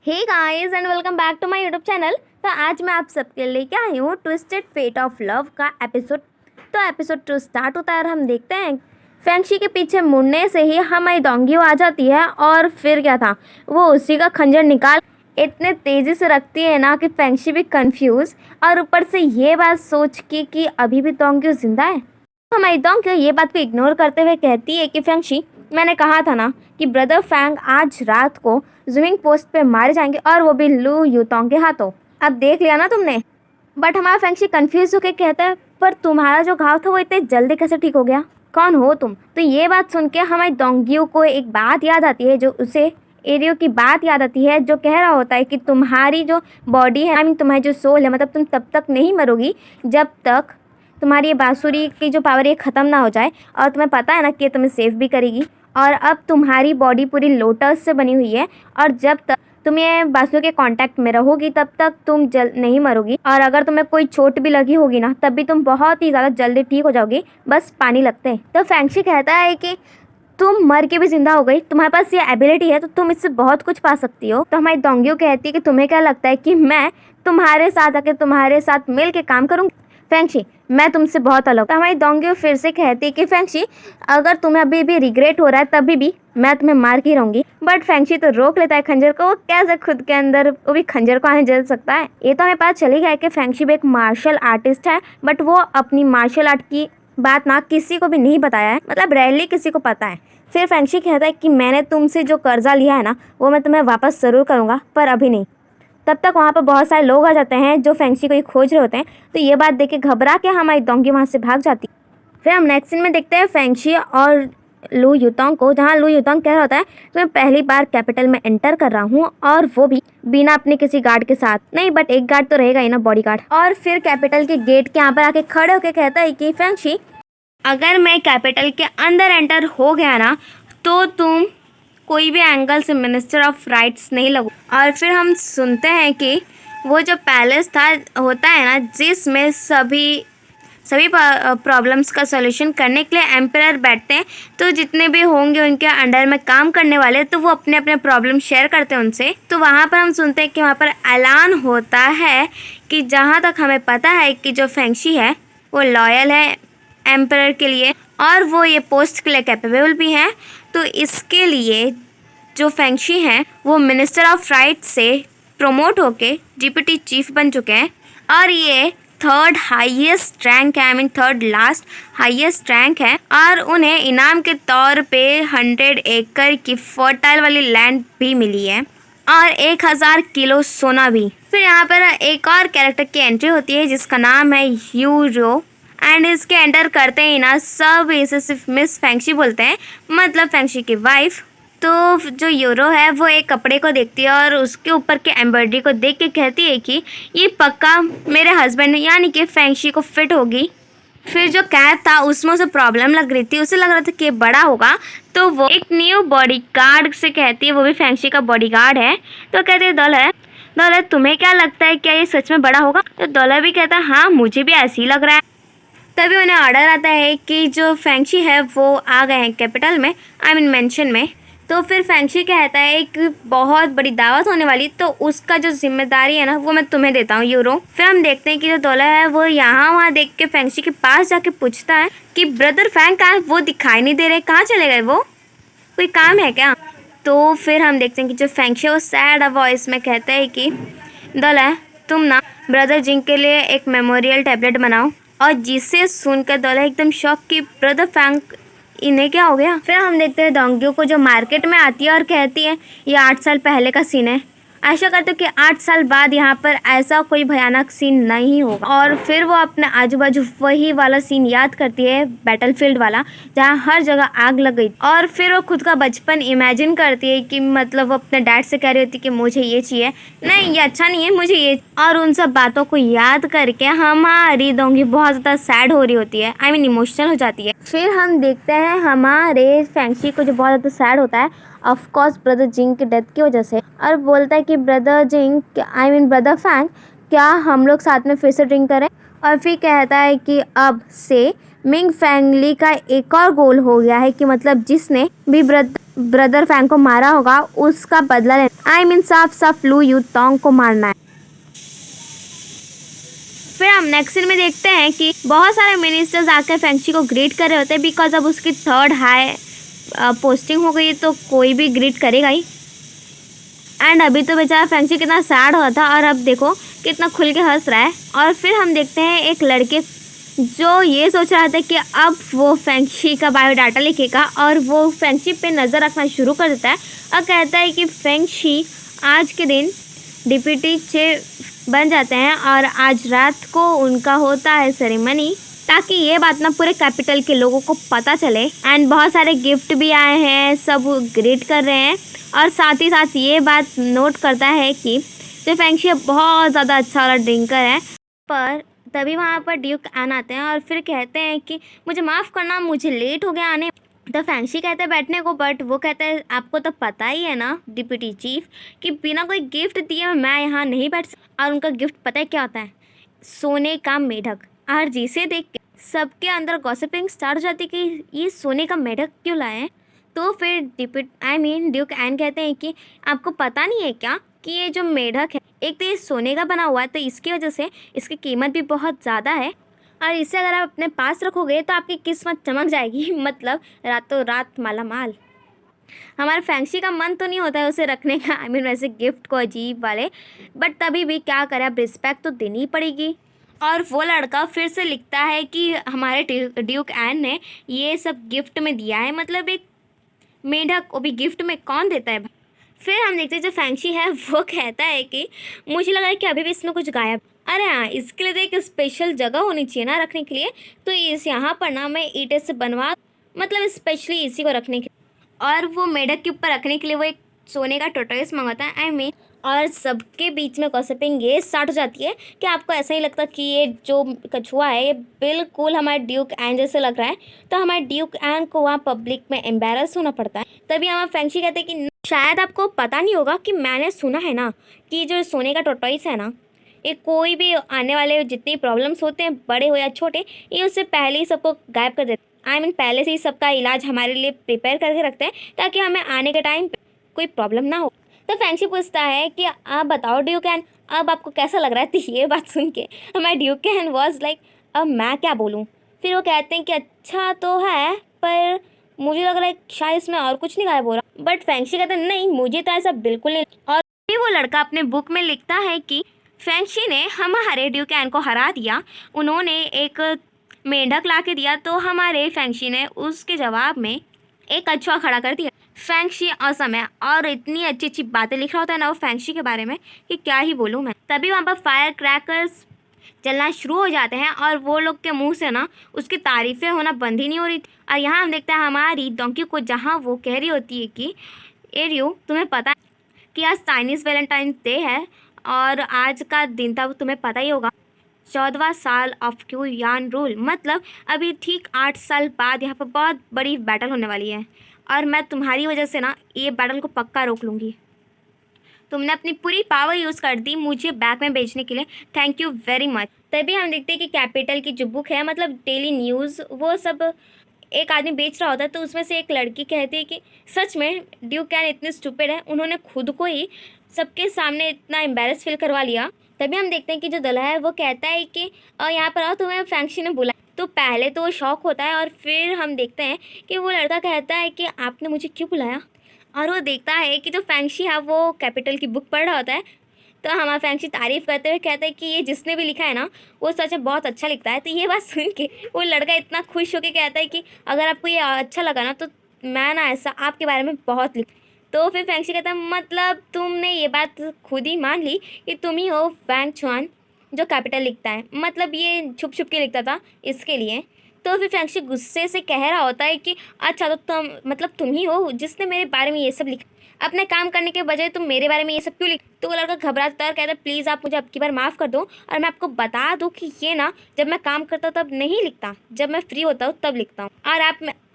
Hey guys and welcome back to my YouTube channel. तो आज मैं आप सबके लेके आई हूँ ट्विस्टेड फेट ऑफ लव का एपिसोड। तो एपिसोड 2 स्टार्ट होता है और हम देखते हैं फेंगशी के पीछे मुड़ने से ही हमारी डोंगियो आ जाती है। और फिर क्या था, वो उसी का खंजर निकाल इतने तेज़ी से रखती है ना कि फेंगशी भी कंफ्यूज, और ऊपर से ये बात सोच के कि अभी भी डोंगियो जिंदा है। हमारी डोंगियो ये बात को इग्नोर करते हुए कहती है कि फेंगशी, मैंने कहा था ना कि ब्रदर फैंग आज रात को स्विमिंग पोस्ट पे मारे जाएंगे, और वो भी लू यूतोंग के हाथों। अब देख लिया ना तुमने। बट हमारा फेंगशी कंफ्यूज होकर कहता है, पर तुम्हारा जो घाव था वो इतने जल्दी कैसे ठीक हो गया? कौन हो तुम? तो ये बात सुन के हमारी डोंगियो को एक बात याद आती है, जो उसे एरियो की बात याद आती है, जो कह रहा होता है कि तुम्हारी जो बॉडी है, आई मीन तुम्हारी जो सोल है, मतलब तुम तब तक नहीं मरोगी जब तक तुम्हारी ये बांसुरी की जो पावर ये ख़त्म ना हो जाए। और तुम्हें पता है ना कि ये तुम्हें सेफ भी करेगी। और अब तुम्हारी बॉडी पूरी लोटस से बनी हुई है, और जब तक तुम ये बांसुरी के कांटेक्ट में रहोगी तब तक तुम नहीं मरोगी। और अगर तुम्हें कोई चोट भी लगी होगी ना, तब भी तुम बहुत ही ज़्यादा जल्दी ठीक हो जाओगी, बस पानी लगते हैं। तो फेंगशी कहता है कि तुम मर के भी जिंदा हो गई, तुम्हारे पास ये एबिलिटी है, तो तुम इससे बहुत कुछ पा सकती हो। तो हमारी डोंगियो कहती है कि तुम्हें क्या लगता है कि मैं तुम्हारे साथ आके तुम्हारे साथ मिल के काम करूँगी? फेंगशी, मैं तुमसे बहुत अलग। तो हमारी डोंगियो फिर से कहती है कि फेंगशी, अगर तुम्हें अभी भी रिग्रेट हो रहा है तभी भी मैं तुम्हें मार के रहूंगी। बट फेंगशी तो रोक लेता है खंजर को। वो कैसे खुद के अंदर वो भी खंजर को आने जल सकता है? ये तो हमें पता चल ही गया कि फेंगशी भी एक मार्शल आर्टिस्ट है, बट वो अपनी मार्शल आर्ट की बात ना किसी को भी नहीं बताया है, मतलब रेयरली किसी को पता है। फिर फेंगशी कहता है कि मैंने तुमसे जो कर्जा लिया है ना, वो मैं तुम्हें वापस ज़रूर करूँगा, पर अभी नहीं। तब तक वहाँ पर बहुत सारे लोग आ जाते हैं जो फेंगशी को ही खोज रहे होते हैं। तो ये बात देख के घबरा के हमारी डोंगियो वहाँ से भाग जाती है। फिर हम नेक्स्ट सीन में देखते हैं फेंगशी और लू यूतोंग को, जहाँ लू यूतोंग कह रहा होता है कि मैं पहली बार कैपिटल में एंटर कर रहा हूँ, और वो भी बिना अपने किसी गार्ड के साथ। नहीं, बट एक गार्ड तो रहेगा ही ना, बॉडी गार्ड। और फिर कैपिटल के गेट के यहाँ पर आके खड़े होकर कहता है कि फेंगशी, अगर मैं कैपिटल के अंदर एंटर हो गया ना, तो तुम कोई भी एंगल से मिनिस्टर ऑफ राइट्स नहीं लगो। और फिर हम सुनते हैं कि वो जो पैलेस था होता है ना, जिसमें सभी प्रॉब्लम्स का सॉल्यूशन करने के लिए एम्परर बैठते हैं। तो जितने भी होंगे उनके अंडर में काम करने वाले, तो वो अपने अपने प्रॉब्लम शेयर करते हैं उनसे। तो वहाँ पर हम सुनते हैं कि वहाँ पर ऐलान होता है कि जहाँ तक हमें पता है कि जो फेंगशी है वो लॉयल है एम्परर के लिए, और वो ये पोस्ट के लिए कैपेबल भी हैं। तो इसके लिए जो फेंगशी हैं वो मिनिस्टर ऑफ राइट से प्रमोट होके डिप्टी चीफ बन चुके हैं, और ये थर्ड हाईएस्ट रैंक है, I mean third last highest rank है। और उन्हें इनाम के तौर पे 100 एकड़ की फर्टाइल वाली लैंड भी मिली है, और 1000 किलो सोना भी। फिर यहाँ पर एक और कैरेक्टर की एंट्री होती है जिसका नाम है यूरो, एंड इसके एंटर करते ही ना सब इसे सिर्फ मिस फेंगशी बोलते हैं, मतलब फेंगशी की वाइफ। तो जो यूरो है वो एक कपड़े को देखती है और उसके ऊपर के एम्ब्रॉयडरी को देख के कहती है कि ये पक्का मेरे हस्बैंड यानी कि फेंगशी को फिट होगी। फिर जो कैद था उसमें उसे प्रॉब्लम लग रही थी, उसे लग रहा था कि बड़ा होगा, तो वो एक न्यू बॉडी गार्ड से कहती है, वो भी फेंगशी का बॉडी गार्ड है। तो कहती है, दौलत तुम्हें क्या लगता है, क्या ये सच में बड़ा होगा? तो दौलत भी कहता है, हाँ मुझे भी ऐसे ही लग रहा है। तभी उन्हें ऑर्डर आता है कि जो फेंगशी है वो आ गए हैं कैपिटल में, आई मीन मेंशन में। तो फिर फेंगशी कहता है एक बहुत बड़ी दावत होने वाली, तो उसका जो जिम्मेदारी है ना वो मैं तुम्हें देता हूँ यूरो। फिर हम देखते हैं कि जो दौलत है वो यहाँ वहाँ देख के फेंगशी के पास जाके पूछता है कि ब्रदर फैंग कहाँ? वो दिखाई नहीं दे रहे, कहाँ चले गए? वो कोई काम है क्या? तो फिर हम देखते हैं कि जो फेंगशी वो सैड वॉइस में कहता है कि दौलत तुम ना ब्रदर जिंग के लिए एक मेमोरियल टैबलेट बनाओ। और जिसे सुनकर दौलत एकदम शॉक की ब्रदर फैंग इन्हें क्या हो गया? फिर हम देखते हैं डोंगियो को जो मार्केट में आती है और कहती है ये 8 साल पहले का सीन है, आशा करते हो कि 8 साल बाद यहाँ पर ऐसा कोई भयानक सीन नहीं होगा। और फिर वो अपने आजू बाजू वही वाला सीन याद करती है, बैटलफील्ड वाला, जहाँ हर जगह आग लग गई। और फिर वो खुद का बचपन इमेजिन करती है कि मतलब वो अपने डैड से कह रही होती कि मुझे ये चाहिए, नहीं ये अच्छा नहीं है, मुझे ये। और उन सब बातों को याद करके हमारी डोंगी बहुत ज़्यादा सैड हो रही होती है, आई मीन इमोशनल हो जाती है। फिर हम देखते हैं हमारे फेंगशी को जो बहुत ज़्यादा सैड होता है ऑफ कोर्स ब्रदर जिंग की डेथ की वजह से, और बोलता है कि brother Jing I mean brother Fang, क्या हम लोग साथ में फिर से ड्रिंक करें? और फिर कहता है कि अब से मिंग फैमिली का एक और गोल हो गया है कि मतलब जिसने भी ब्रदर फैंग को मारा होगा उसका बदला लेना। आई मीन साफ साफ लू यू तोंग को मारना है। फिर हम नेक्स्ट सीन में देखते हैं कि बहुत सारे मिनिस्टर्स आकर फैंक्शी को ग्रीट कर रहे होते हैं बिकॉज अब उसकी 3rd हाई पोस्टिंग हो गई तो कोई भी ग्रीट करेगा ही। एंड अभी तो बेचारा फैंक्शी कितना सैड हुआ था और अब देखो कितना खुल के हंस रहा है। और फिर हम देखते हैं एक लड़के जो ये सोच रहा था कि अब वो फैंक्शी का बायोडाटा लिखेगा और वो फैंक्शी पे नज़र रखना शुरू कर देता है और कहता है कि फैंक्शी आज के दिन डिप्टी चीफ बन जाते हैं और आज रात को उनका होता है सेरेमनी ताकि ये बात ना पूरे कैपिटल के लोगों को पता चले। एंड बहुत सारे गिफ्ट भी आए हैं, सब ग्रीट कर रहे हैं और साथ ही साथ ये बात नोट करता है कि जो फैंक्शी बहुत ज़्यादा अच्छा वाला ड्रिंकर है। पर तभी वहाँ पर ड्यूक एन आते हैं और फिर कहते हैं कि मुझे माफ़ करना, मुझे लेट हो गया आने। तो फैंक्शी कहते हैं बैठने को, बट वो कहते हैं आपको तो पता ही है ना डिप्टी चीफ कि बिना कोई गिफ्ट दिए मैं यहाँ नहीं बैठ सकता। और उनका गिफ्ट पता है क्या होता है? सोने का मेढक। और जिसे देख के सबके अंदर गॉसिपिंग स्टार्ट हो जाती कि ये सोने का मेढक क्यों लाए हैं। तो फिर ड्यूक एन कहते हैं कि आपको पता नहीं है क्या कि ये जो मेढक है एक तो ये सोने का बना हुआ है, तो इसकी वजह से इसकी कीमत भी बहुत ज़्यादा है और इसे अगर आप अपने पास रखोगे तो आपकी किस्मत चमक जाएगी, मतलब रातों रात माला माल। हमारे फैंक्शी का मन तो नहीं होता है उसे रखने का, वैसे गिफ्ट को अजीब वाले, बट तभी भी क्या करें, अब रिस्पेक्ट तो देनी ही पड़ेगी। और वो लड़का फिर से लिखता है कि हमारे ड्यूक एन ने ये सब गिफ्ट में दिया है, मतलब एक मेढक वो भी गिफ्ट में कौन देता है। फिर हम देखते हैं जो फैंक्शी है वो कहता है कि मुझे लगा है कि अभी भी इसमें कुछ गायब। अरे हाँ, इसके लिए तो एक स्पेशल जगह होनी चाहिए ना रखने के लिए, तो इस यहाँ पर ना मैं ईंटें से बनवा, मतलब स्पेशली इसी को रखने के, और वो मेढक के ऊपर रखने के लिए वो एक सोने का टोटोइस मंगाता है। और सबके बीच में गॉसिपिंग ये स्टार्ट हो जाती है कि आपको ऐसा ही लगता कि ये जो कछुआ है ये बिल्कुल हमारे ड्यूक एन जैसे लग रहा है, तो हमारे ड्यूक एन को वहाँ पब्लिक में एम्बेरस होना पड़ता है। तभी हमारे फैंक्शी कहते हैं कि शायद आपको पता नहीं होगा कि मैंने सुना है ना कि जो सोने का टोटोइस है ना, ये कोई भी आने वाले जितनी प्रॉब्लम्स होते हैं बड़े हो या छोटे, ये उससे पहले ही सबको गायब कर देते हैं। पहले से ही सबका इलाज हमारे लिए प्रिपेयर करके रखते हैं ताकि हमें आने के टाइम पे कोई प्रॉब्लम ना हो। तो फैंक्शी पूछता है कि आप बताओ ड्यूक एन, अब आपको कैसा लग रहा है। तो ये बात सुन के हमारे ड्यूक एन वॉज लाइक अब मैं क्या बोलूँ। फिर वो कहते हैं कि अच्छा तो है, पर मुझे लग रहा है शायद इसमें और कुछ नहीं गायब हो रहा। बट फैंक्शी कहते हैं नहीं, मुझे तो ऐसा बिल्कुल नहीं। और फिर वो लड़का अपने बुक में लिखता है कि फैंक्शी ने हमारे ड्यूक एन को हरा दिया, उन्होंने एक मेढक ला के दिया, तो हमारे फैंक्शी ने उसके जवाब में एक कछुआ खड़ा कर दिया। फैंक्शी असम है और इतनी अच्छी अच्छी बातें लिख रहा होता है ना वो फैंक्शी के बारे में कि क्या ही बोलूँ मैं। तभी वहाँ पर फायर क्रैकर्स चलना शुरू हो जाते हैं और वो लोग के मुंह से ना उसकी तारीफ़ें होना बंद ही नहीं हो रही थी। और यहाँ हम देखते हैं हमारी डोंकी को, जहाँ वो कह रही होती है कि एरियो तुम्हें पता है कि आज चाइनीज़ वैलेंटाइन डे है और आज का दिन था तुम्हें पता ही होगा, 14वां साल ऑफ क्यू यान रूल, मतलब अभी ठीक 8 साल बाद यहाँ पर बहुत बड़ी बैटल होने वाली है और मैं तुम्हारी वजह से ना ये बैटल को पक्का रोक लूँगी। तुमने अपनी पूरी पावर यूज़ कर दी मुझे बैक में भेजने के लिए, थैंक यू वेरी मच। तभी हम देखते हैं कि कैपिटल की जो बुक है, मतलब डेली न्यूज़, वो सब एक आदमी बेच रहा होता है। तो उसमें से एक लड़की कहती है कि सच में ड्यूक एन इतने स्टूपिड है, उन्होंने खुद को ही सबके सामने इतना एम्बेरस फील करवा लिया। तभी हम देखते हैं कि जो दूल्हा है वो कहता है कि यहाँ पर आओ, तुम्हें फैंक्शी ने बुलाया। तो पहले तो वो शॉक होता है और फिर हम देखते हैं कि वो लड़का कहता है कि आपने मुझे क्यों बुलाया। और वो देखता है कि जो फैंक्शी है वो कैपिटल की बुक पढ़ रहा होता है। तो हमारा फैंक्शी तारीफ़ करते हुए कहता है कि ये जिसने भी लिखा है ना वो सच में बहुत अच्छा लिखता है। तो ये बात सुन के वो लड़का इतना खुश होकर कहता है कि अगर आपको ये अच्छा लगा ना तो मैं ना ऐसा आपके बारे में बहुत लिख। तो फिर फैंक्शी कहता है मतलब तुमने ये बात खुद ही मान ली कि तुम ही हो वैंग चुआन जो कैपिटल लिखता है, मतलब ये छुप छुप के लिखता था इसके लिए। तो फिर फैंक्शी गुस्से से कह रहा होता है कि अच्छा तो तुम ही हो जिसने मेरे बारे में ये सब लिखा, अपने काम करने के बजाय तुम मेरे बारे में ये सब क्यों लिख। तो वो लड़का घबराता है और कहता है प्लीज़ आप मुझे अब की बार माफ़ कर दो और मैं आपको बता दूँ कि ये ना जब मैं काम करता हूँ तब नहीं लिखता, जब मैं फ्री होता हूँ तब लिखता हूँ। और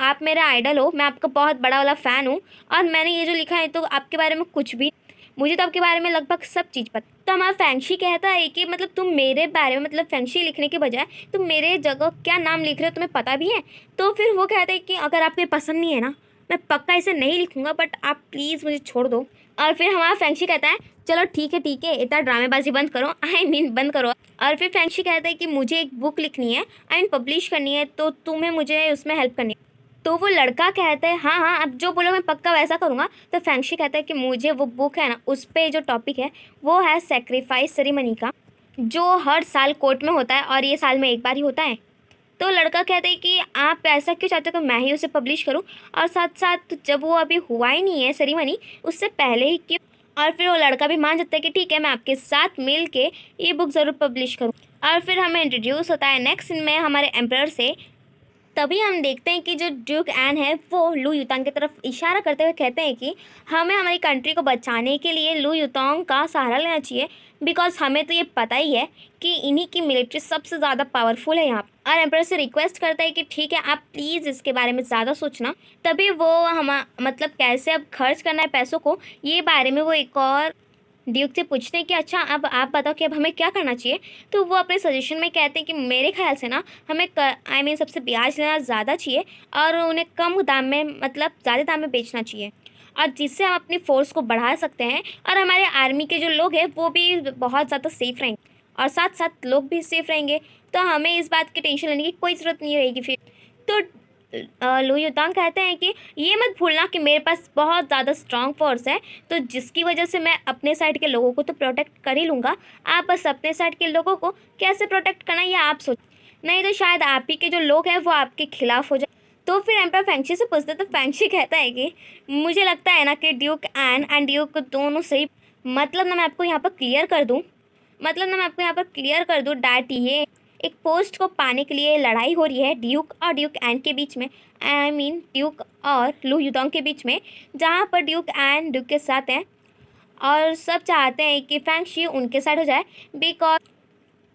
आप मेरा आइडल हो, मैं आपका बहुत बड़ा वाला फ़ैन हूँ और मैंने ये जो लिखा है तो आपके बारे में कुछ भी, मुझे तो आपके बारे में लगभग सब चीज़ पता। तो हमारा फैंक्शी कहता है कि मतलब तुम मेरे बारे में मतलब फैंक्शी लिखने के बजाय तुम मेरे जगह क्या नाम लिख रहे हो तुम्हें पता भी है। तो फिर वो कहते हैं कि अगर आपको पसंद नहीं है ना मैं पक्का इसे नहीं लिखूंगा, बट आप प्लीज़ मुझे छोड़ दो। और फिर हमारा फैंक्शी कहता है चलो ठीक है इतना ड्रामेबाजी बंद करो, आई मीन बंद करो। और फिर फैंक्शी कहता है कि मुझे एक बुक लिखनी है एंड पब्लिश करनी है, तो तुम्हें मुझे उसमें हेल्प करनी है। तो वो लड़का कहता है हाँ अब जो बोलो मैं पक्का वैसा करूँगा। तो फैंक्शी कहता है कि मुझे वो बुक है ना उस पर जो टॉपिक है वो है सेक्रीफाइस सेरेमनी का, जो हर साल कोर्ट में होता है और ये साल में एक बार ही होता है। तो लड़का कहता है कि आप ऐसा क्यों चाहते हो कि मैं ही उसे पब्लिश करूं, और साथ साथ जब वो अभी हुआ ही नहीं है सेरेमनी उससे पहले ही क्यों। और फिर वो लड़का भी मान जाता है कि ठीक है मैं आपके साथ मिल के ये बुक ज़रूर पब्लिश करूं। और फिर हमें इंट्रोड्यूस होता है नेक्स्ट सीन में हमारे एम्परर से। तभी हम देखते हैं कि जो ड्यूक एन है वो लू युतांग की तरफ इशारा करते हुए कहते हैं कि हमें हमारी कंट्री को बचाने के लिए लू युतांग का सहारा लेना चाहिए, बिकॉज हमें तो ये पता ही है कि इन्हीं की मिलिट्री सबसे ज़्यादा पावरफुल है यहाँ पर। और एम्परर से रिक्वेस्ट करता है कि ठीक है आप प्लीज़ इसके बारे में ज़्यादा सोचना। तभी वो हम मतलब कैसे अब खर्च करना है पैसों को ये बारे में वो एक और ड्यूक से पूछते हैं कि अच्छा अब आप बताओ कि अब हमें क्या करना चाहिए। तो वो अपने सजेशन में कहते हैं कि मेरे ख्याल से ना हमें आई मीन सबसे ब्याज लेना ज़्यादा चाहिए और उन्हें कम दाम में मतलब ज़्यादा दाम में बेचना चाहिए, और जिससे हम अपनी फोर्स को बढ़ा सकते हैं और हमारे आर्मी के जो लोग हैं वो भी बहुत ज़्यादा सेफ रहेंगे और साथ साथ लोग भी सेफ रहेंगे। तो हमें इस बात की टेंशन लेने की कोई ज़रूरत नहीं रहेगी फिर। तो लू युतांग कहते हैं कि ये मत भूलना कि मेरे पास बहुत ज़्यादा स्ट्रांग फोर्स है, तो जिसकी वजह से मैं अपने साइड के लोगों को तो प्रोटेक्ट कर ही लूँगा। आप बस अपने साइड के लोगों को कैसे प्रोटेक्ट करना ये आप सोच, नहीं तो शायद आप ही के जो लोग हैं वो आपके खिलाफ हो जाए। तो फिर एम्पर फैंक्शी से पूछते तो फैंक्शी कहता है कि मुझे लगता है ना कि ड्यूक एन एंड ड्यूक दोनों सही, मतलब ना मैं आपको यहाँ पर क्लियर कर दूँ डैट ये एक पोस्ट को पाने के लिए लड़ाई हो रही है ड्यूक और ड्यूक एन के बीच में, आई मीन ड्यूक और लू युतांग के बीच में, जहाँ पर ड्यूक एन ड्यूक के साथ हैं और सब चाहते हैं कि फैंक्शी उनके साइड हो जाए, बिकॉज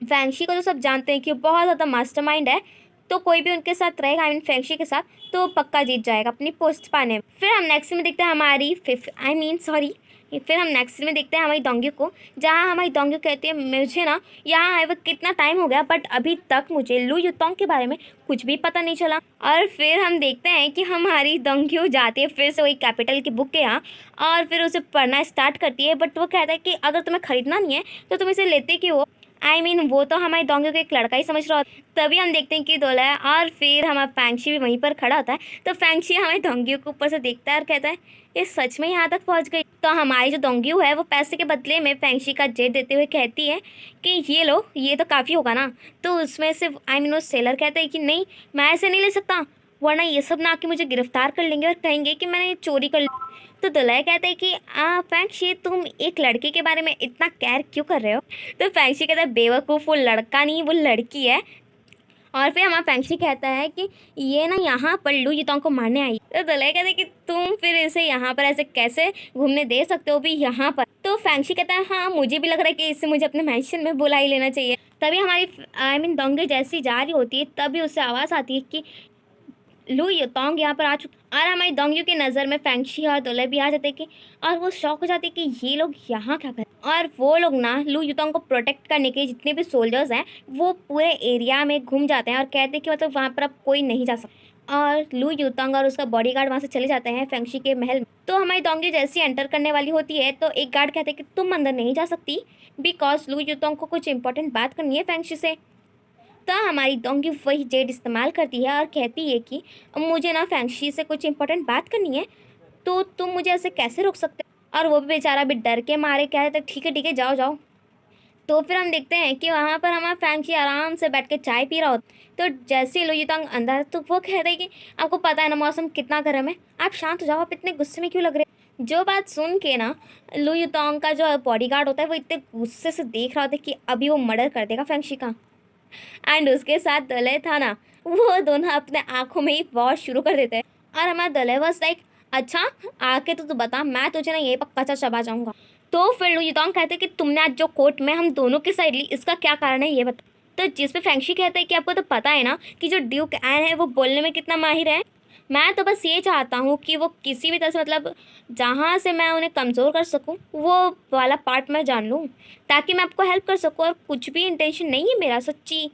फैंक्शी को तो सब जानते हैं कि बहुत ज़्यादा मास्टरमाइंड है, तो कोई भी उनके साथ रहेगा आई मीन फैंक्शी के साथ तो पक्का जीत जाएगा अपनी पोस्ट पाने में। फिर हम नेक्स्ट में देखते हैं हमारी दोंग्यू को, जहाँ हमारी दोंग्यू कहती है मुझे ना यहाँ आए हुए कितना टाइम हो गया बट अभी तक मुझे लू युतांग के बारे में कुछ भी पता नहीं चला। और फिर हम देखते हैं कि हमारी दोंग्यू जाती है फिर से वही कैपिटल की बुक के यहाँ और फिर उसे पढ़ना स्टार्ट करती है, बट वो कहता है कि अगर तुम्हें ख़रीदना नहीं है तो तुम इसे लेते क्यों हो। आई मीन वो तो हमारी दोंग्यू को एक लड़का ही समझ रहा होता। तभी हम देखते हैं कि दोला है और फिर हमारा फैंक्शी भी वहीं पर खड़ा होता है। तो फैंक्शी हमारी दोंग्यू को ऊपर से देखता है और कहता है ये सच में यहाँ तक पहुँच गई। तो हमारी जो दोंग्यू है वो पैसे के बदले में फैंक्शी का जेट देते हुए कहती है कि ये लो ये तो काफ़ी होगा ना। तो उसमें से आई मीन वो सेलर कहता है कि नहीं मैं ऐसे नहीं ले सकता, वरना ये सब ना आके मुझे गिरफ्तार कर लेंगे और कहेंगे कि मैंने चोरी कर ली। तो दुल्हा कहता है कि फैंक्शी तुम एक लड़के के बारे में इतना केयर क्यों कर रहे हो। तो फैंक्शी कहता है बेवकूफ़ वो लड़का नहीं वो लड़की है। और फिर हमारा फैंक्शी कहता है कि ये ना यहाँ पर लू युतांग को मारने आई। तो दुल्हा कहता है कि तुम फिर इसे यहाँ पर ऐसे कैसे घूमने दे सकते हो भी यहाँ पर। तो फैंक्शी कहता है हाँ मुझे भी लग रहा है कि इससे मुझे अपने मैंशन में बुला ही लेना चाहिए। तभी हमारी आई मीन दोंगे जैसी जा रही होती है तभी उससे आवाज़ आती है कि लू युतांग यहाँ पर आ चुका। और हमारी दोंग्यू की नज़र में फैंक्शी और दुल्हे भी आ जाते कि और वो शौक हो जाती कि ये लोग यहाँ क्या कर। और वो लोग ना लू युतांग को प्रोटेक्ट करने के जितने भी सोल्जर्स हैं वो पूरे एरिया में घूम जाते हैं और कहते हैं कि मतलब वहाँ पर अब कोई नहीं जा सकता। और लू युतांग और उसका बॉडीगार्ड वहाँ से चले जाते हैं फैंक्शी के महल में। तो हमारी दोंग्यू जैसी एंटर करने वाली होती है तो एक गार्ड कहते हैं कि तुम अंदर नहीं जा सकती बिकॉज लू युतांग को कुछ इंपॉर्टेंट बात करनी है फैंक्शी से। तो हमारी दोंग्यू वही जेड इस्तेमाल करती है और कहती है कि मुझे ना फैंक्शी से कुछ इंपॉर्टेंट बात करनी है तो तुम मुझे ऐसे कैसे रोक सकते हो। और वो भी बेचारा भी डर के मारे कहते ठीक है जाओ जाओ। तो फिर हम देखते हैं कि वहाँ पर हमारा फैंक्शी आराम से बैठ के चाय पी रहा होता। तो जैसे ही लू युतांग अंदर तो वो कहते हैं कि आपको पता है ना मौसम कितना गर्म है, आप शांत हो जाओ, आप इतने गुस्से में क्यों लग रहे हैं। जो बात सुन के ना लू युतांग का जो बॉडीगार्ड होता है वो इतने गुस्से से देख रहा होता है कि अभी वो मर्डर कर देगा फैंक्शी का। एंड उसके साथ दलय था ना वो दोनों अपने आँखों में ही वॉर शुरू कर देते हैं। और हमारा दलय बस लाइक अच्छा आके तो तू बता मैं तुझे ना ये पक्का चबा जाऊँगा। तो फिर लू युतांग कहते हैं कि तुमने आज जो कोर्ट में हम दोनों की साइड ली इसका क्या कारण है ये बता। तो जिस पे फैंक्शी कहता है कि आपको तो पता है ना कि जो ड्यूक एन है वो बोलने में कितना माहिर है, मैं तो बस ये चाहता हूँ कि वो किसी भी तरह से मतलब जहाँ से मैं उन्हें कमज़ोर कर सकूँ वो वाला पार्ट मैं जान लूँ, ताकि मैं आपको हेल्प कर सकूँ। और कुछ भी इंटेंशन नहीं है मेरा, सच्ची।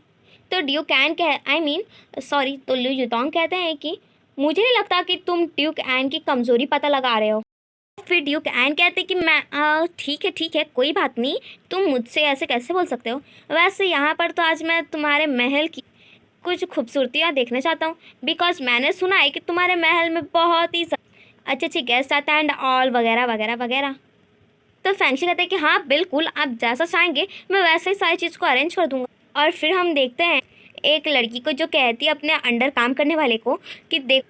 तो ड्यूक एन कह आई मीन सॉरी, तो लू युतोंग कहते हैं कि मुझे नहीं लगता कि तुम ड्यूक एन की कमज़ोरी पता लगा रहे हो। फिर ड्यूक एन कहते कि मैं ठीक है कोई बात नहीं, तुम मुझसे ऐसे कैसे बोल सकते हो। वैसे यहाँ पर तो आज मैं तुम्हारे महल की कुछ खूबसूरतियाँ देखना चाहता हूँ, बिकॉज मैंने सुना है कि तुम्हारे महल में बहुत ही अच्छे अच्छे गेस्ट आते हैं एंड ऑल वगैरह वगैरह वगैरह। तो फैंसी कहते हैं कि हाँ बिल्कुल, आप जैसा चाहेंगे मैं वैसे ही सारी चीज़ को अरेंज कर दूंगा। और फिर हम देखते हैं एक लड़की को जो कहती है अपने अंडर काम करने वाले को कि देख,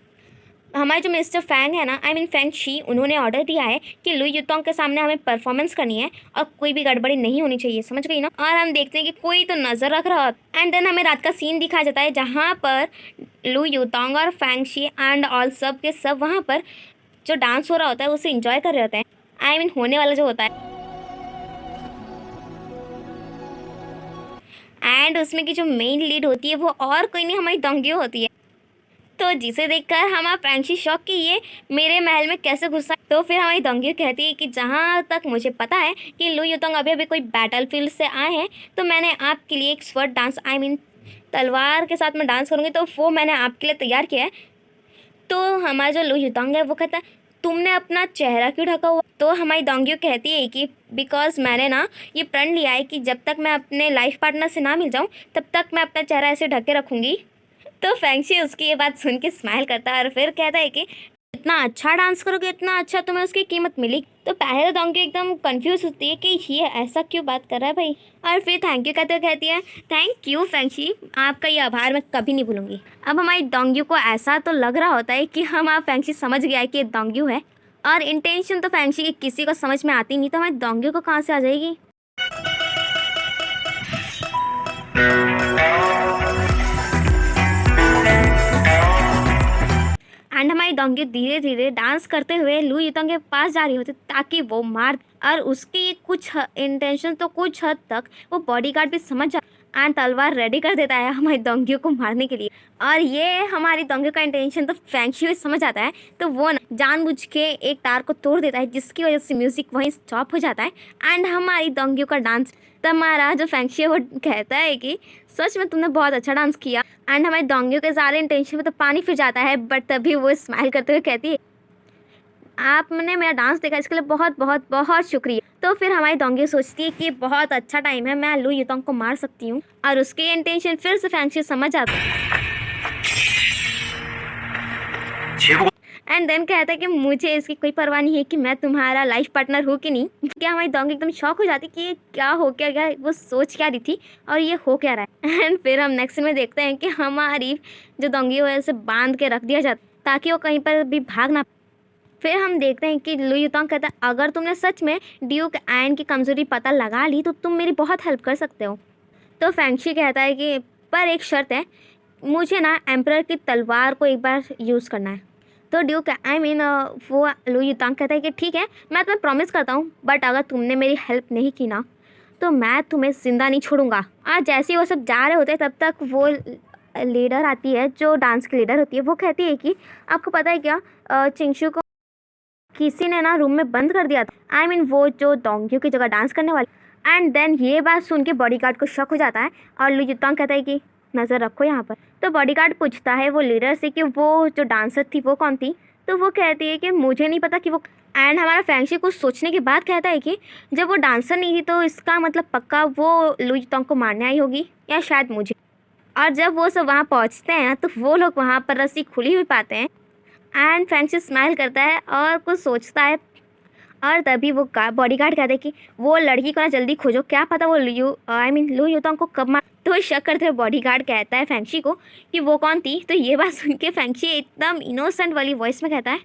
हमारे जो मिस्टर फैंग है ना, आई मीन फैंग शी, उन्होंने ऑर्डर दिया है कि लुई युतोंग के सामने हमें परफॉर्मेंस करनी है और कोई भी गड़बड़ी नहीं होनी चाहिए, समझ गई ना। और हम देखते हैं कि कोई तो नज़र रख रहा होता है एंड देन हमें रात का सीन दिखाया जाता है जहाँ पर लुई युतोंग और फैंग शी एंड ऑल सब के सब वहाँ पर जो डांस हो रहा होता है उसे इंजॉय कर रहे होते हैं। आई मीन होने वाला जो होता है, एंड उसमें की जो मेन लीड होती है वो और कोई नहीं, हमारी दोंग्यू होती है। तो जिसे देखकर हमारा फ्रेंडशी शॉक कि ये मेरे महल में कैसे घुसा। तो फिर हमारी दोंग्यू कहती है कि जहाँ तक मुझे पता है कि लू युतोंग अभी अभी कोई बैटल फील्ड से आए हैं, तो मैंने आपके लिए एक स्वर्ड डांस, आई मीन तलवार के साथ मैं डांस करूँगी, तो वो मैंने आपके लिए तैयार किया है। तो हमारा जो लू युतोंग है वो कहता है तुमने अपना चेहरा क्यों ढका हुआ। तो हमारी दोंग्यू कहती है कि बिकॉज मैंने ना ये प्रण लिया है कि जब तक मैं अपने लाइफ पार्टनर से ना मिल जाऊँ तब तक मैं अपना चेहरा ऐसे ढक के रखूँगी। तो फैंक्शी उसकी ये बात सुन के स्माइल करता है और फिर कहता है कि इतना अच्छा डांस करोगे, इतना अच्छा, तुम्हें उसकी कीमत मिली। तो पहले तो दोंगी एकदम कंफ्यूज होती है कि ये ऐसा क्यों बात कर रहा है भाई, और फिर थैंक यू कहते कहती है थैंक यू फैंक्शी, आपका ये आभार मैं कभी नहीं भूलूंगी। अब हमारी दोंग्यू को ऐसा तो लग रहा होता है कि हम आप फैंक्शी समझ गया है कि ये दोंग्यू है, और इंटेंशन तो फैंक्शी की किसी को समझ में आती नहीं, तो हमारी दोंग्यू को कहाँ से आ जाएगी। एंड हमारी दोंगी धीरे धीरे डांस करते हुए लू युतोंग के पास जा रही होती ताकि वो मार, और उसकी कुछ इंटेंशन तो कुछ हद तक वो बॉडीगार्ड भी समझ जा एंड तलवार रेडी कर देता है हमारी दोंगियों को मारने के लिए। और ये हमारी दोंगियों का इंटेंशन तो फैंक्शी भी समझ आता है, तो वो ना जानबूझ के एक तार को तोड़ देता है जिसकी वजह से म्यूजिक वहीं स्टॉप हो जाता है एंड हमारी दोंगियों का डांस। तब हमारा जो फैंक्शी है वो कहता है कि सच में तुमने बहुत अच्छा डांस किया, एंड हमारी दोंगियों के सारे इंटेंशन में तो पानी फिर जाता है, बट तभी वो स्माइल करते हुए कहती है आपने मेरा डांस देखा इसके लिए बहुत बहुत बहुत शुक्रिया। तो फिर हमारी दोंगी सोचती है कि बहुत अच्छा टाइम है, मैं लू युतोंग को मार सकती हूँ, और उसके इंटेंशन फिर से फैंक्शी समझ आता है एंड देन कहता है कि मुझे इसकी कोई परवाह नहीं है कि मैं तुम्हारा लाइफ पार्टनर हूँ कि नहीं। क्या हमारी दोंगी एकदम शॉक हो जाती कि ये क्या हो क्या गया, वो सोच क्या रही थी और ये हो क्या रहा है। एंड फिर हम नेक्स्ट में देखते हैं कि हमारी जो दोंगी है उसे बांध के रख दिया जाता ताकि वो कहीं पर भी भाग ना। फिर हम देखते हैं कि लू युतोंग कहता है अगर तुमने सच में ड्यूक एन की कमज़ोरी पता लगा ली तो तुम मेरी बहुत हेल्प कर सकते हो। तो फैंक्शी कहता है कि पर एक शर्त है, मुझे ना एम्परर की तलवार को एक बार यूज़ करना है। तो ड्यूक आई मीन वो लू युतोंग कहता है कि ठीक है मैं तुम्हें प्रॉमिस करता हूँ, बट अगर तुमने मेरी हेल्प नहीं की ना तो मैं तुम्हें जिंदा नहीं छोड़ूंगा। आज जैसे ही वो सब जा रहे होते हैं तब तक वो लीडर आती है जो डांस की लीडर होती है, वो कहती है कि आपको पता है क्या चिंगशू को किसी ने ना रूम में बंद कर दिया था, आई मीन वो जो दोंगियों की जगह डांस करने वाली। एंड देन ये बात सुन के बॉडीगार्ड को शक हो जाता है और लू युतोंग कहता है कि नज़र रखो यहाँ पर। तो बॉडीगार्ड पूछता है वो लीडर से कि वो जो डांसर थी वो कौन थी। तो वो कहती है कि मुझे नहीं पता कि वो, एंड हमारा फैंक्शी कुछ सोचने के बाद कहता है कि जब वो डांसर नहीं थी तो इसका मतलब पक्का वो लू युतोंग को मारने आई होगी या शायद मुझे। और जब वो सब वहाँ पहुँचते हैं तो वो लोग वहाँ पर रस्सी खुली हुई पाते हैं एंड फैंक्शी स्माइल करता है और कुछ सोचता है, और तभी वो बॉडीगार्ड कहते हैं कि वो लड़की को ना जल्दी खोजो, क्या पता वो लू युतोंग को कब मार। तो शक करते हुए बॉडीगार्ड कहता है फैंक्शी को कि वो कौन थी। तो ये बात सुन के फैंक्शी एकदम इनोसेंट वाली वॉइस में कहता है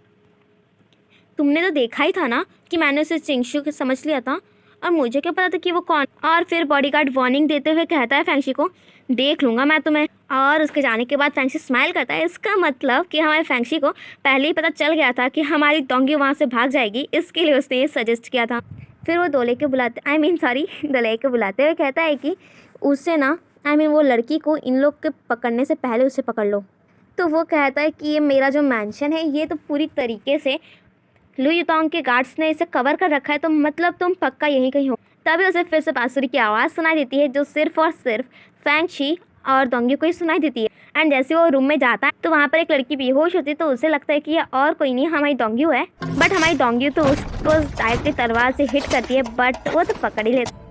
तुमने तो देखा ही था ना कि मैंने उसे चिंगशू को समझ लिया था, और मुझे क्या पता था कि वो कौन। और फिर बॉडीगार्ड वार्निंग देते हुए कहता है फैंक्शी को देख लूँगा मैं तुम्हें। और उसके जाने के बाद फैंक्शी स्माइल करता है, इसका मतलब कि हमारे फैंक्शी को पहले ही पता चल गया था कि हमारी दोंगी वहाँ से भाग जाएगी, इसके लिए उसने ये सजेस्ट किया था। फिर वो दोले के बुलाते हुए कहता है कि उससे ना वो लड़की को इन लोग के पकड़ने से पहले उसे पकड़ लो। तो वो कहता है कि ये मेरा जो मैंशन है ये तो पूरी तरीके से लू युतोंग के गार्ड्स ने इसे कवर कर रखा है, तो मतलब तुम पक्का यहीं कहीं हो। तभी उसे फिर से बांसुरी की आवाज़ सुनाई देती है, जो सिर्फ और सिर्फ फेंगशी और डोंग्यू को ही सुनाई देती है। एंड जैसे वो रूम में जाता है तो वहाँ पर एक लड़की बेहोश होती है, तो उसे लगता है कि ये और कोई नहीं हमारी डोंग्यू है। बट हमारी डोंग्यू तो उसको डायरेक्टली तलवार से हिट करती है, बट वो तो पकड़ ही लेती है।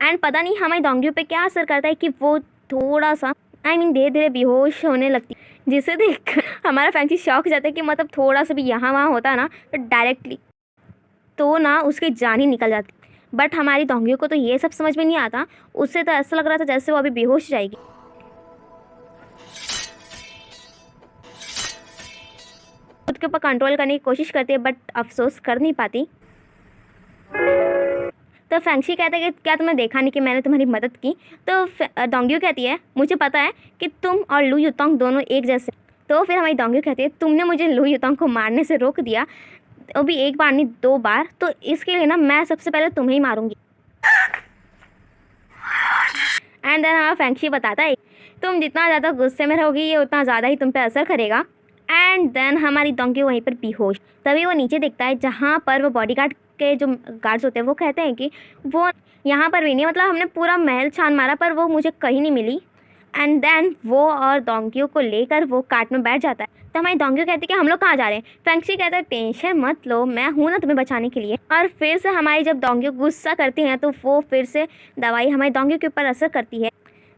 एंड पता नहीं हमारी डोंग्यू पे क्या असर करता है कि वो थोड़ा सा धीरे धीरे बेहोश होने लगती है, जिसे देख हमारा फैंसी शॉक हो जाता है कि मतलब थोड़ा सा भी यहाँ वहाँ होता है ना तो डायरेक्टली तो ना उसकी जान ही निकल जाती। बट हमारी डोंग्यू को तो ये सब समझ में नहीं आता, उससे तो ऐसा लग रहा था जैसे वो अभी बेहोश हो जाएगी। खुद के ऊपर कंट्रोल करने की कोशिश करती है, बट अफसोस कर नहीं पाती। तो फेंगशी कहता है कि क्या तुमने देखा नहीं कि मैंने तुम्हारी मदद की। तो डोंग्यू कहती है मुझे पता है कि तुम और लू युतोंग दोनों एक जैसे। तो फिर हमारी डोंग्यू कहती है तुमने मुझे लू युतोंग को मारने से रोक दिया, वो भी एक बार नहीं 2 बार, तो इसके लिए ना मैं सबसे पहले तुम्हें ही मारूंगी। एंड देन हमारा फेंगशी बताता है तुम जितना ज़्यादा गुस्से में रहोगी ये उतना ज़्यादा ही तुम पे असर करेगा। एंड देन हमारी डोंगी वहीं पर बेहोश। तभी वो नीचे दिखता है जहाँ पर वो बॉडीगार्ड के जो गार्ड्स होते हैं वो कहते हैं कि वो यहाँ पर भी नहीं, मतलब हमने पूरा महल छान मारा पर वो मुझे कहीं नहीं मिली। एंड देन वो और डोंगियों को लेकर वो कार्ट में बैठ जाता है। तो हमारी डोंगियो कहती है कि हम लोग कहाँ जा रहे हैं। फेंगशी कहता है टेंशन मत लो, मैं हूँ ना तुम्हें बचाने के लिए। और फिर से हमारी जब डोंगियो गुस्सा करती हैं तो वो फिर से दवाई हमारी डोंगियो के ऊपर असर करती है।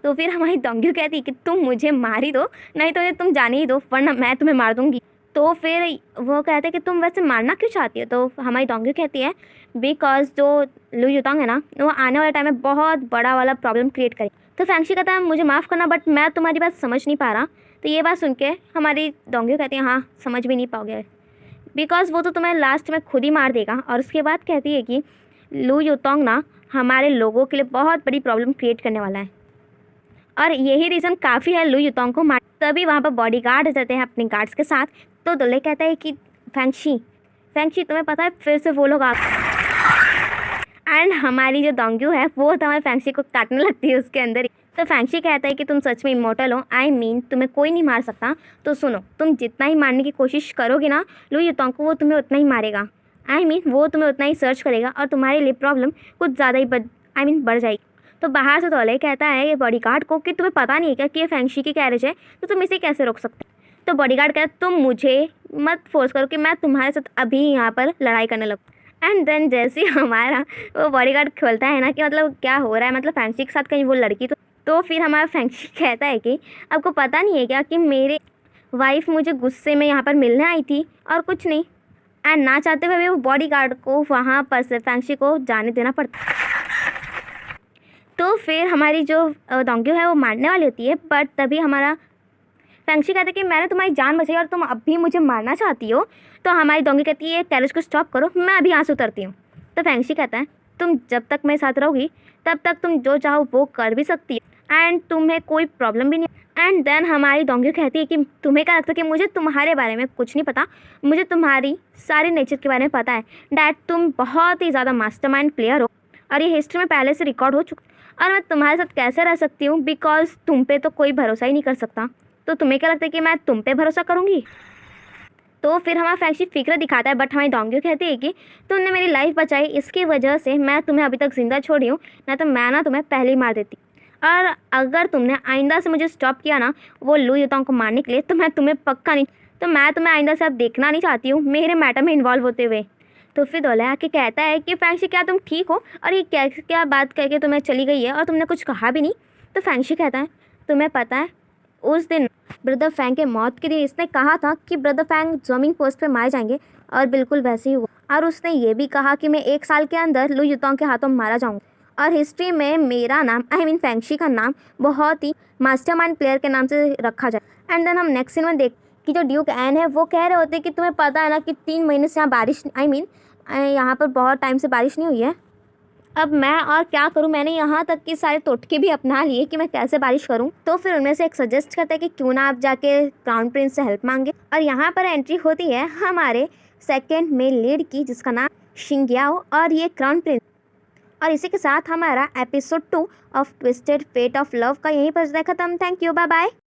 तो फिर हमारी डोंगियो कहती है कि तुम मुझे मार ही दो, नहीं तो तुम जाने ही दो, वरना मैं तुम्हें मार दूंगी। तो फिर वो कहते हैं कि तुम वैसे मारना क्यों चाहती हो। तो हमारी डोंगियो कहती है बिकॉज जो लू युतोंग है ना वो आने वाले टाइम में बहुत बड़ा वाला प्रॉब्लम क्रिएट करे। तो फेंगशी कहता है मुझे माफ़ करना बट मैं तुम्हारी बात समझ नहीं पा रहा। तो ये बात सुन के हमारी डोंगियो कहती है हाँ समझ भी नहीं पाओगे, बिकॉज वो तो तुम्हें लास्ट में खुद ही मार देगा। और उसके बाद कहती है कि लू युतोंग ना हमारे लोगों के लिए बहुत बड़ी प्रॉब्लम क्रिएट करने वाला है और यही रीज़न काफ़ी है लू युतोंग को मार। तभी वहाँ पर बॉडी गार्ड जाते हैं अपने गार्ड्स के साथ। तो दुल्हे कहता है कि फेंगशी तुम्हें पता है फिर से वो लोग आ। एंड हमारी जो डोंग्यू है वो तो हमारे फेंगशी को काटने लगती है उसके अंदर ही। तो फेंगशी कहता है कि तुम सच में इमोर्टल हो, आई मीन तुम्हें कोई नहीं मार सकता। तो सुनो, तुम जितना ही मारने की कोशिश करोगे ना लू युतोंग को, वो तुम्हें उतना ही मारेगा। आई मीन वो तुम्हें उतना ही सर्च करेगा और तुम्हारे लिए प्रॉब्लम कुछ ज़्यादा ही बढ़ जाएगी। तो बाहर से दुल्हे कहता है ये बॉडीगार्ड को कि तुम्हें पता नहीं है क्या कि ये फेंगशी की कैरेज है, तो तुम इसे कैसे रोक सकते। तो बॉडीगार्ड कहता है तुम मुझे मत फोर्स करो कि मैं तुम्हारे साथ अभी यहाँ पर लड़ाई करने लगूँ। एंड देन जैसे हमारा वो बॉडीगार्ड खोलता है ना कि मतलब क्या हो रहा है, मतलब फेंगशी के साथ कहीं वो लड़की तो फिर हमारा फेंगशी कहता है कि आपको पता नहीं है क्या कि मेरे वाइफ मुझे गुस्से में यहाँ पर मिलने आई थी और कुछ नहीं। एंड ना चाहते हुए वो बॉडीगार्ड को वहाँ पर से फेंगशी को जाने देना पड़ता। तो फिर हमारी जो डोंग्यू है वो मारने वाली होती है, बट तभी हमारा फेंगशी कहता है कि मैंने तुम्हारी जान बचाई और तुम अब भी मुझे मारना चाहती हो। तो हमारी डोंगी कहती है कैरेज को स्टॉप करो, मैं अभी यहाँ से उतरती हूँ। तो फेंगशी कहता है तुम जब तक मेरे साथ रहोगी तब तक तुम जो चाहो वो कर भी सकती है एंड तुम्हें कोई प्रॉब्लम भी नहीं। एंड देन हमारी डोंगी कहती है कि तुम्हें क्या लगता है कि मुझे तुम्हारे बारे में कुछ नहीं पता, मुझे तुम्हारी सारी नेचर के बारे में पता है। डैट तुम बहुत ही ज़्यादा मास्टरमाइंड प्लेयर हो और ये हिस्ट्री में पहले से रिकॉर्ड हो चुका, और मैं तुम्हारे साथ कैसे रह सकती हूँ बिकॉज तुम पे तो कोई भरोसा ही नहीं कर सकता। तो तुम्हें क्या लगता है कि मैं तुम पे भरोसा करूँगी। तो फिर हमारा फेंगशी फिक्र दिखाता है, बट हमारी डोंग्यू कहती है कि तुमने मेरी लाइफ बचाई, इसकी वजह से मैं तुम्हें अभी तक ज़िंदा छोड़ी हूँ, ना तो मैं ना तुम्हें पहले ही मार देती। और अगर तुमने आइंदा से मुझे स्टॉप किया ना वो लू युतोंग को मारने के लिए, तो मैं तुम्हें पक्का नहीं, तो मैं तुम्हें आइंदा से अब देखना नहीं चाहती हूँ मेरे मैटर में इन्वॉल्व होते हुए। तो फिर दुल्हा आके कहता है कि फेंगशी क्या तुम ठीक हो, और ये क्या क्या बात करके तुम्हें चली गई है और तुमने कुछ कहा भी नहीं। तो फेंगशी कहता है तुम्हें पता है उस दिन ब्रदर फैंग के मौत के दिन इसने कहा था कि ब्रदर फैंग जमीन पोस्ट पे मारे जाएंगे, और बिल्कुल वैसे ही हुआ। और उसने ये भी कहा कि मैं 1 साल के अंदर लू युतोंग के हाथों मारा जाऊंगा, और हिस्ट्री में मेरा नाम आई मीन फेंगशी का नाम बहुत ही मास्टरमाइंड प्लेयर के नाम से रखा जाए। एंड देन हम नेक्स्ट सीन में देख कि जो ड्यूक एन है वो कह रहे होते हैं कि तुम्हें पता है ना कि 3 महीने से यहाँ बारिश यहाँ पर बहुत टाइम से बारिश नहीं हुई है, अब मैं और क्या करूं। मैंने यहाँ तक कि सारे टोटके भी अपना लिए कि मैं कैसे बारिश करूं। तो फिर उनमें से एक सजेस्ट करता है कि क्यों ना आप जाके क्राउन प्रिंस से हेल्प मांगे, और यहाँ पर एंट्री होती है हमारे सेकंड मेल लीड की जिसका नाम शिंग्याओ और ये क्राउन प्रिंस। और इसी के साथ हमारा episode 2 of Twisted Fate of Love का यहीं पर खत्म। Thank you, bye bye.